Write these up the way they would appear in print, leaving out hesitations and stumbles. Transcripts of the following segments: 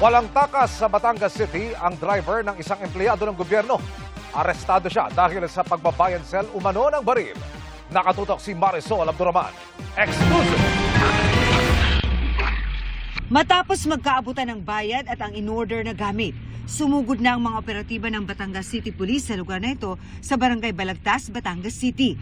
Walang takas sa Batangas City ang driver ng isang empleyado ng gobyerno. Arestado siya dahil sa pagbabayan sell umano ng baril. Nakatutok si Marisol Abduraman. Exclusive! Matapos magkaabutan ng bayad at ang in-order na gamit, sumugod na ang mga operatiba ng Batangas City Police sa lugar na ito sa Barangay Balagtas, Batangas City.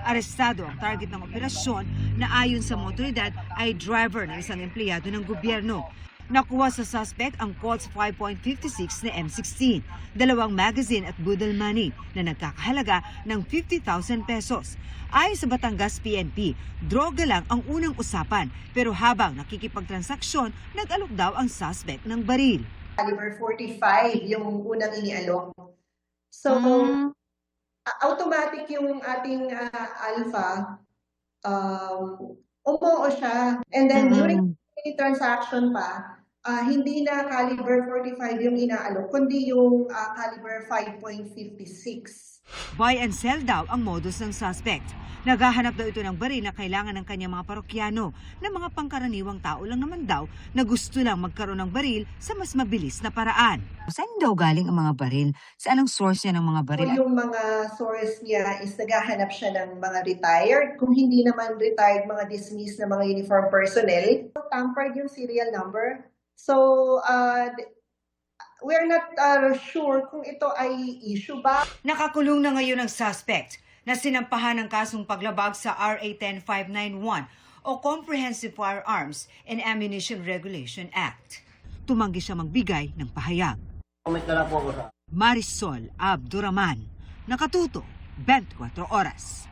Arestado ang target ng operasyon na ayon sa mga otoridad ay driver ng isang empleyado ng gobyerno. Nakuha sa suspect ang Colts 5.56 na M16, 2 magazine at budol money na nagkakahalaga ng 50,000 pesos. Ayon sa Batangas PNP, droga lang ang unang usapan pero habang nakikipagtransaksyon, nag-alok daw ang suspect ng baril. Caliber 45 yung unang inialok. So, automatic yung ating alpha, umuo siya. And then during the transaction pa, hindi na caliber 45 yung inaalok, kundi yung caliber 5.56. Buy and sell daw ang modus ng suspect. Naghahanap daw ito ng baril na kailangan ng kanyang mga parokyano na mga pangkaraniwang tao lang naman daw na gusto lang magkaroon ng baril sa mas mabilis na paraan. Saan daw galing ang mga baril? Saan ang source niya ng mga baril? So, yung mga source niya is naghahanap siya ng mga retired. Kung hindi naman retired, mga dismissed na mga uniform personnel. Tampered yung serial number. So, we're not sure kung ito ay issue ba. Nakakulong na ngayon ang suspect na sinampahan ng kasong paglabag sa RA 10591 o Comprehensive Firearms and Ammunition Regulation Act. Tumanggi siya magbigay ng pahayag. Marisol Abduraman, nakatuto 24 oras.